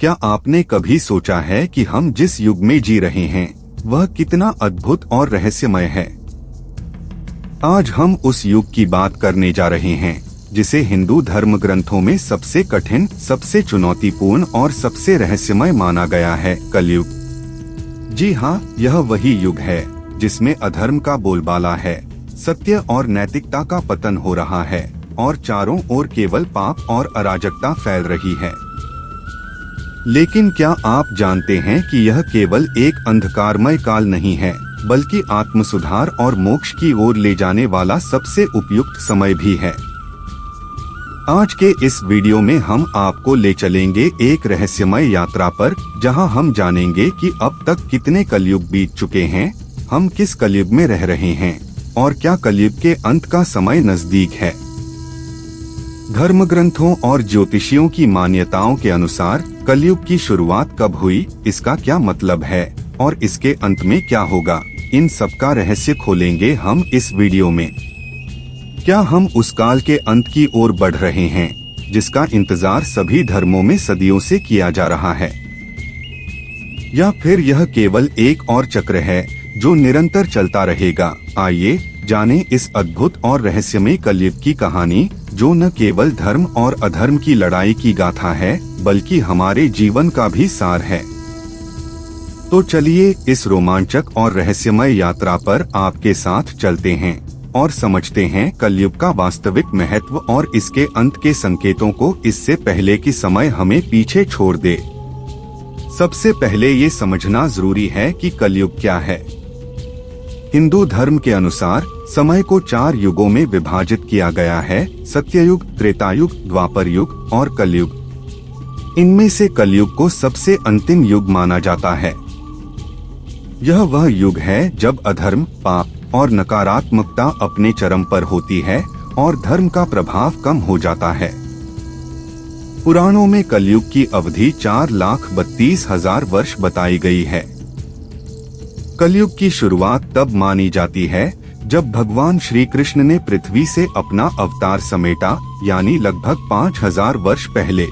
क्या आपने कभी सोचा है कि हम जिस युग में जी रहे हैं वह कितना अद्भुत और रहस्यमय है? आज हम उस युग की बात करने जा रहे हैं जिसे हिंदू धर्म ग्रंथों में सबसे कठिन, सबसे चुनौतीपूर्ण और सबसे रहस्यमय माना गया है, कलयुग। जी हाँ, यह वही युग है जिसमें अधर्म का बोलबाला है, सत्य और नैतिकता का पतन हो रहा है और चारों ओर केवल पाप और अराजकता फैल रही है। लेकिन क्या आप जानते हैं कि यह केवल एक अंधकारमय काल नहीं है, बल्कि आत्मसुधार और मोक्ष की ओर ले जाने वाला सबसे उपयुक्त समय भी है। आज के इस वीडियो में हम आपको ले चलेंगे एक रहस्यमय यात्रा पर, जहां हम जानेंगे कि अब तक कितने कलयुग बीत चुके हैं, हम किस कलयुग में रह रहे हैं और क्या कलयुग के अंत का समय नजदीक है। धर्म ग्रंथों और ज्योतिषियों की मान्यताओं के अनुसार कलयुग की शुरुआत कब हुई, इसका क्या मतलब है और इसके अंत में क्या होगा, इन सब का रहस्य खोलेंगे हम इस वीडियो में। क्या हम उस काल के अंत की ओर बढ़ रहे हैं जिसका इंतजार सभी धर्मों में सदियों से किया जा रहा है, या फिर यह केवल एक और चक्र है जो निरंतर चलता रहेगा? आइए जानें इस अद्भुत और रहस्यमय कलयुग की कहानी, जो न केवल धर्म और अधर्म की लड़ाई की गाथा है, बल्कि हमारे जीवन का भी सार है। तो चलिए इस रोमांचक और रहस्यमय यात्रा पर आपके साथ चलते हैं और समझते हैं कलयुग का वास्तविक महत्व और इसके अंत के संकेतों को, इससे पहले कि समय हमें पीछे छोड़ दे। सबसे पहले ये समझना जरूरी है कि कलयुग क्या है। हिंदू धर्म के अनुसार समय को 4 युगों में विभाजित किया गया है: सत्ययुग, त्रेतायुग, द्वापर युग और कलयुग। इनमें से कलयुग को सबसे अंतिम युग माना जाता है। यह वह युग है जब अधर्म, पाप और नकारात्मकता अपने चरम पर होती है और धर्म का प्रभाव कम हो जाता है। पुराणों में कलयुग की अवधि 4,32,000 वर्ष बताई गई है। कलयुग की शुरुआत तब मानी जाती है जब भगवान श्री कृष्ण ने पृथ्वी से अपना अवतार समेटा, यानी लगभग 5,000 वर्ष पहले।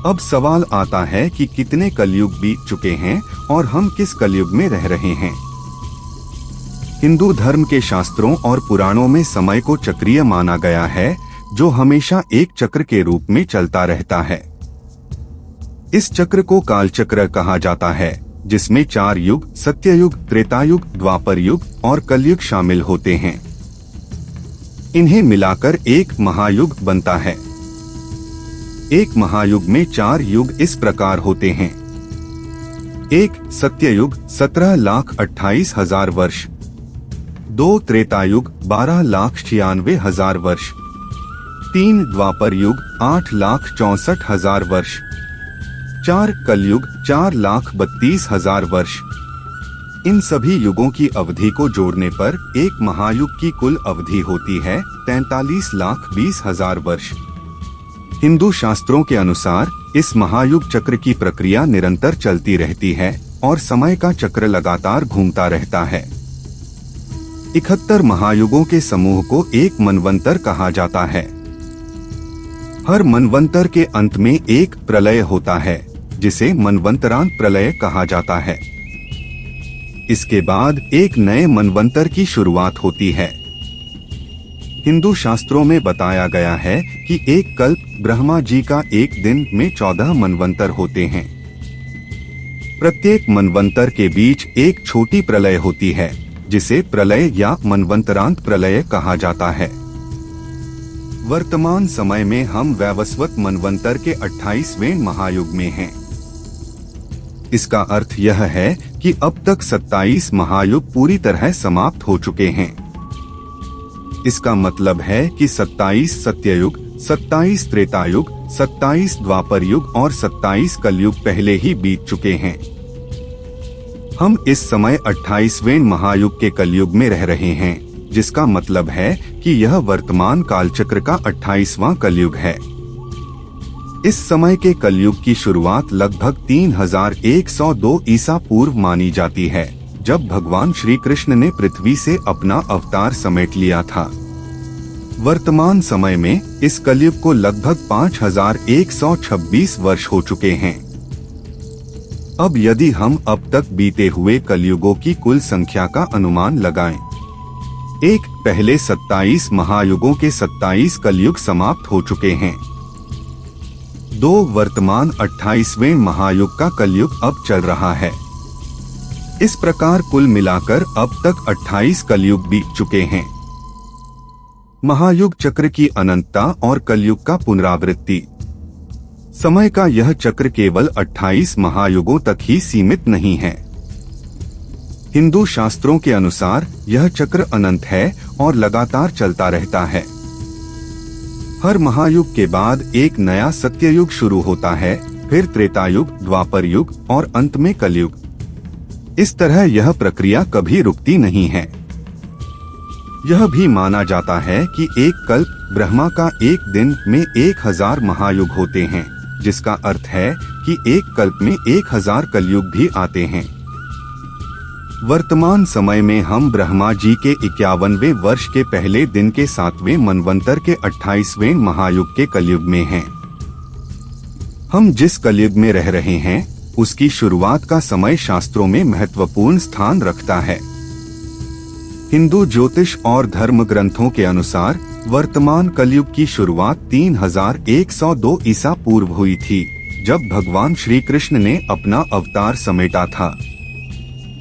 अब सवाल आता है कि कितने कलयुग बीत चुके हैं और हम किस कलयुग में रह रहे हैं। हिंदू धर्म के शास्त्रों और पुराणों में समय को चक्रीय माना गया है, जो हमेशा एक चक्र के रूप में चलता रहता है। इस चक्र को कालचक्र कहा जाता है, जिसमें 4 युग, सत्ययुग, त्रेतायुग, द्वापर युग और कलयुग शामिल होते हैं। इन्हें मिलाकर एक महायुग बनता है। एक महायुग में 4 युग इस प्रकार होते हैं: 1 सत्ययुग 17,28,000 वर्ष, 2 त्रेतायुग 12,96,000 वर्ष, 3 द्वापर युग 8,64,000 वर्ष, 4 कलयुग 4,32,000 वर्ष। इन सभी युगों की अवधि को जोड़ने पर एक महायुग की कुल अवधि होती है 43,20,000 वर्ष। हिंदू शास्त्रों के अनुसार इस महायुग चक्र की प्रक्रिया निरंतर चलती रहती है और समय का चक्र लगातार घूमता रहता है। 71 महायुगों के समूह को एक मनवंतर कहा जाता है। हर मनवंतर के अंत में एक प्रलय होता है, जिसे मनवंतरांत प्रलय कहा जाता है। इसके बाद एक नए मनवंतर की शुरुआत होती है। हिंदू शास्त्रों में बताया गया है कि एक कल्प, ब्रह्मा जी का एक दिन में 14 मनवंतर होते हैं। प्रत्येक मनवंतर के बीच एक छोटी प्रलय होती है, जिसे प्रलय या मनवंतरांत प्रलय कहा जाता है। वर्तमान समय में हम वैवस्वत मनवंतर के 28वें महायुग में हैं। इसका अर्थ यह है कि अब तक 27 महायुग पूरी तरह समाप्त हो चुके हैं। इसका मतलब है कि 27 सत्ययुग, 27 त्रेतायुग, 27 द्वापर युग और 27 कलयुग पहले ही बीत चुके हैं। हम इस समय 28वें महायुग के कलयुग में रह रहे हैं, जिसका मतलब है कि यह वर्तमान कालचक्र का 28वां कलयुग है। इस समय के कलयुग की शुरुआत लगभग 3102 ईसा पूर्व मानी जाती है, जब भगवान श्री कृष्ण ने पृथ्वी से अपना अवतार समेट लिया था। वर्तमान समय में इस कलयुग को लगभग 5126 वर्ष हो चुके हैं, अब यदि हम अब तक बीते हुए कलयुगों की कुल संख्या का अनुमान लगाएं, एक पहले 27 महायुगों के 27 कलयुग समाप्त हो चुके हैं। 2 वर्तमान 28वें महायुग का कलयुग अब चल रहा है। इस प्रकार कुल मिलाकर अब तक 28 कलयुग बीत चुके हैं। महायुग चक्र की अनंतता और कलयुग का पुनरावृत्ति। समय का यह चक्र केवल 28 महायुगों तक ही सीमित नहीं है। हिंदू शास्त्रों के अनुसार यह चक्र अनंत है और लगातार चलता रहता है। हर महायुग के बाद एक नया सत्ययुग शुरू होता है, फिर त्रेतायुग, द्वापर युग और अंत में कलयुग। इस तरह यह प्रक्रिया कभी रुकती नहीं है। यह भी माना जाता है कि एक कल्प ब्रह्मा का एक दिन में 1000 महायुग होते हैं, जिसका अर्थ है कि एक कल्प में 1000 कलयुग भी आते हैं। वर्तमान समय में हम ब्रह्मा जी के 51वें वर्ष के पहले दिन के 7वें मनवंतर के 28वें महायुग के कलयुग में हैं। हम जिस कलयुग में रह रहे हैं उसकी शुरुआत का समय शास्त्रों में महत्वपूर्ण स्थान रखता है। हिंदू ज्योतिष और धर्म ग्रंथों के अनुसार वर्तमान कलयुग की शुरुआत 3102 ईसा पूर्व हुई थी, जब भगवान श्री कृष्ण ने अपना अवतार समेटा था।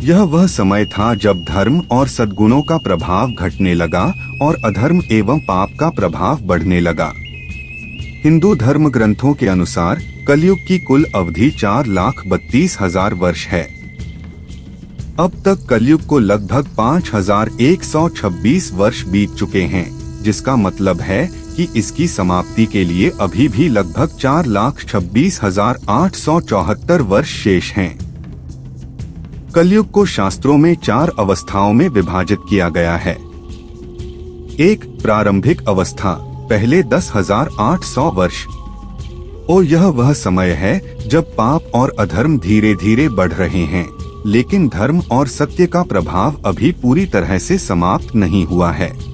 यह वह समय था जब धर्म और सद्गुणों का प्रभाव घटने लगा और अधर्म एवं पाप का प्रभाव बढ़ने लगा। हिंदू धर्म ग्रंथों के अनुसार कलयुग की कुल अवधि 4,32,000 वर्ष है। अब तक कलयुग को लगभग 5,126 वर्ष बीत चुके हैं, जिसका मतलब है कि इसकी समाप्ति के लिए अभी भी लगभग 4,26,874 वर्ष शेष हैं। कलयुग को शास्त्रों में 4 अवस्थाओं में विभाजित किया गया है। 1. प्रारंभिक अवस्था, पहले 10,800 वर्ष। यह वह समय है जब पाप और अधर्म धीरे धीरे बढ़ रहे हैं, लेकिन धर्म और सत्य का प्रभाव अभी पूरी तरह से समाप्त नहीं हुआ है।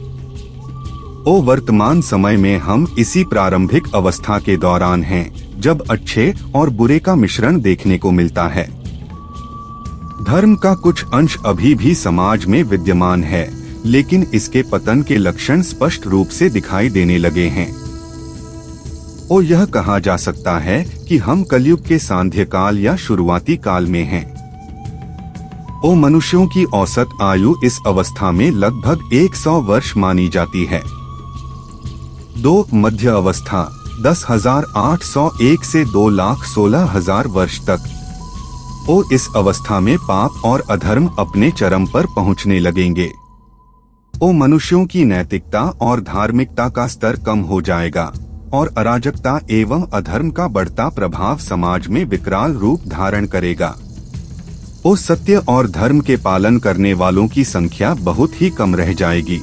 वर्तमान समय में हम इसी प्रारंभिक अवस्था के दौरान हैं, जब अच्छे और बुरे का मिश्रण देखने को मिलता है। धर्म का कुछ अंश अभी भी समाज में विद्यमान है, लेकिन इसके पतन के लक्षण स्पष्ट रूप से दिखाई देने लगे हैं। यह कहा जा सकता है कि हम कलयुग के सांध्य काल या शुरुआती काल में हैं। मनुष्यों की औसत आयु इस अवस्था में लगभग 100 वर्ष मानी जाती है। 2. मध्य अवस्था, 10,801 से 2,16,000 वर्ष तक। इस अवस्था में पाप और अधर्म अपने चरम पर पहुंचने लगेंगे। मनुष्यों की नैतिकता और धार्मिकता का स्तर कम हो जाएगा और अराजकता एवं अधर्म का बढ़ता प्रभाव समाज में विकराल रूप धारण करेगा। सत्य और धर्म के पालन करने वालों की संख्या बहुत ही कम रह जाएगी।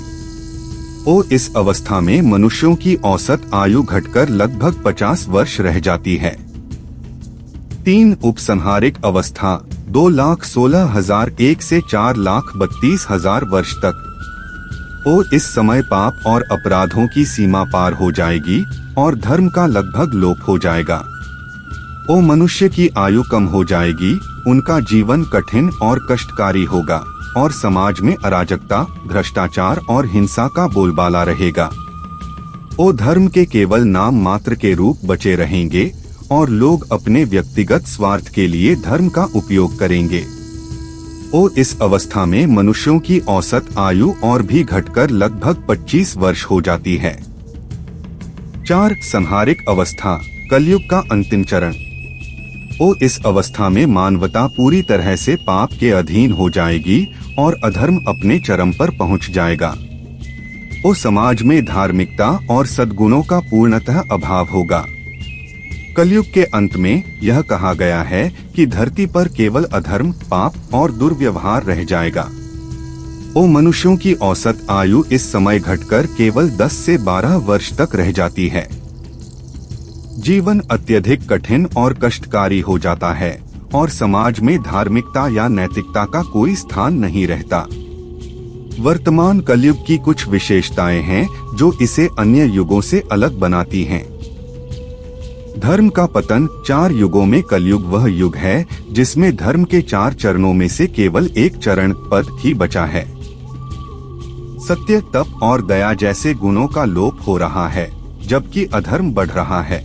इस अवस्था में मनुष्यों की औसत आयु घटकर लगभग 50 वर्ष रह जाती है। 3. उपसंहारिक अवस्था, 2,16,001 से 4,32,000 वर्ष तक। इस समय पाप और अपराधों की सीमा पार हो जाएगी और धर्म का लगभग लोप हो जाएगा। मनुष्य की आयु कम हो जाएगी, उनका जीवन कठिन और कष्टकारी होगा और समाज में अराजकता, भ्रष्टाचार और हिंसा का बोलबाला रहेगा। धर्म के केवल नाम मात्र के रूप बचे रहेंगे और लोग अपने व्यक्तिगत स्वार्थ के लिए धर्म का उपयोग करेंगे। इस अवस्था में मनुष्यों की औसत आयु और भी घटकर लगभग 25 वर्ष हो जाती है। 4. संहारिक अवस्था, कलयुग का अंतिम चरण। इस अवस्था में मानवता पूरी तरह से पाप के अधीन हो जाएगी और अधर्म अपने चरम पर पहुंच जाएगा। समाज में धार्मिकता और सद्गुणों का पूर्णतः अभाव होगा। कलयुग के अंत में यह कहा गया है कि धरती पर केवल अधर्म, पाप और दुर्व्यवहार रह जाएगा। मनुष्यों की औसत आयु इस समय घटकर केवल 10 से 12 वर्ष तक रह जाती है। जीवन अत्यधिक कठिन और कष्टकारी हो जाता है और समाज में धार्मिकता या नैतिकता का कोई स्थान नहीं रहता। वर्तमान कलयुग की कुछ विशेषताएं हैं जो इसे अन्य युगों से अलग बनाती हैं। धर्म का पतन 4 युगों में कलयुग वह युग है जिसमें धर्म के 4 चरणों में से केवल एक चरण पद ही बचा है। सत्य, तप और दया जैसे गुणों का लोप हो रहा है, जबकि अधर्म बढ़ रहा है।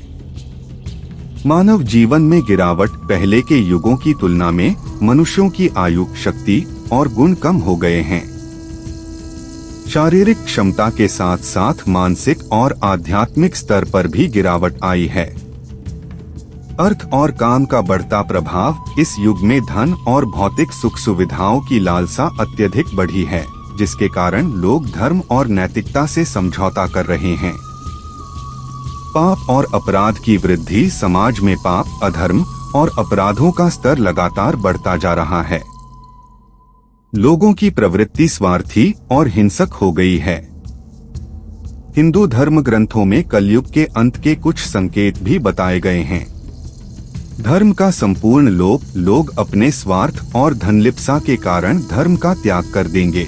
मानव जीवन में गिरावट, पहले के युगों की तुलना में मनुष्यों की आयु, शक्ति और गुण कम हो गए हैं। शारीरिक क्षमता के साथ साथ मानसिक और आध्यात्मिक स्तर पर भी गिरावट आई है। अर्थ और काम का बढ़ता प्रभाव, इस युग में धन और भौतिक सुख सुविधाओं की लालसा अत्यधिक बढ़ी है, जिसके कारण लोग धर्म और नैतिकता से समझौता कर रहे हैं। पाप और अपराध की वृद्धि, समाज में पाप, अधर्म और अपराधों का स्तर लगातार बढ़ता जा रहा है। लोगों की प्रवृत्ति स्वार्थी और हिंसक हो गई है। हिंदू धर्म ग्रंथों में कलयुग के अंत के कुछ संकेत भी बताए गए हैं। धर्म का संपूर्ण लोप, लोग अपने स्वार्थ और धनलिप्सा के कारण धर्म का त्याग कर देंगे।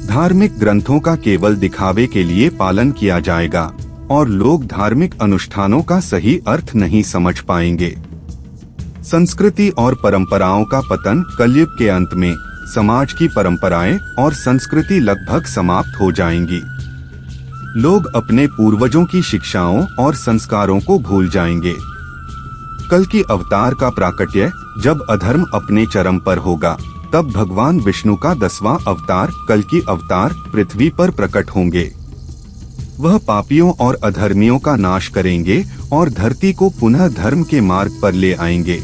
धार्मिक ग्रंथों का केवल दिखावे के लिए पालन किया जाएगा और लोग धार्मिक अनुष्ठानों का सही अर्थ नहीं समझ पाएंगे। संस्कृति और परंपराओं का पतन, कलयुग के अंत में समाज की परंपराएं और संस्कृति लगभग समाप्त हो जाएंगी। लोग अपने पूर्वजों की शिक्षाओं और संस्कारों को भूल जाएंगे। कल की अवतार का प्राकट्य, जब अधर्म अपने चरम पर होगा, तब भगवान विष्णु का 10वां अवतार, कल की अवतार, पृथ्वी पर प्रकट होंगे। वह पापियों और अधर्मियों का नाश करेंगे और धरती को पुनः धर्म के मार्ग पर ले आएंगे।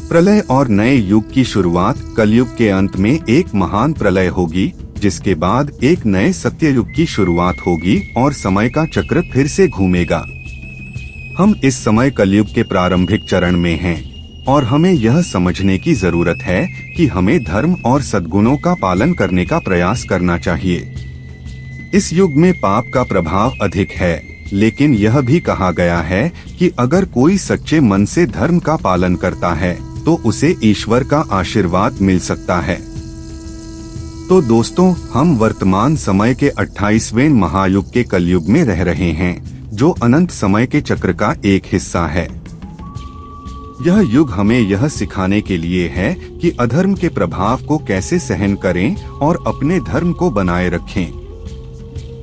प्रलय और नए युग की शुरुआत, कलयुग के अंत में एक महान प्रलय होगी, जिसके बाद एक नए सत्ययुग की शुरुआत होगी और समय का चक्र फिर से घूमेगा। हम इस समय कलयुग के प्रारंभिक चरण में हैं और हमें यह समझने की जरूरत है कि हमें धर्म और सद्गुणों का पालन करने का प्रयास करना चाहिए। इस युग में पाप का प्रभाव अधिक है, लेकिन यह भी कहा गया है कि अगर कोई सच्चे मन से धर्म का पालन करता है तो उसे ईश्वर का आशीर्वाद मिल सकता है। तो दोस्तों, हम वर्तमान समय के 28वें महायुग के कलयुग में रह रहे हैं, जो अनंत समय के चक्र का एक हिस्सा है। यह युग हमें यह सिखाने के लिए है कि अधर्म के प्रभाव को कैसे सहन करें और अपने धर्म को बनाए रखें।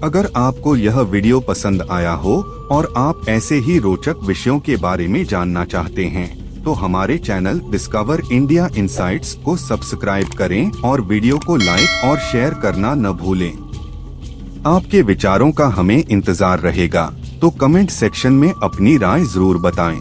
अगर आपको यह वीडियो पसंद आया हो और आप ऐसे ही रोचक विषयों के बारे में जानना चाहते हैं, तो हमारे चैनल डिस्कवर इंडिया इनसाइट्स को सब्सक्राइब करें और वीडियो को लाइक और शेयर करना न भूलें। आपके विचारों का हमें इंतजार रहेगा, तो कमेंट सेक्शन में अपनी राय जरूर बताएं।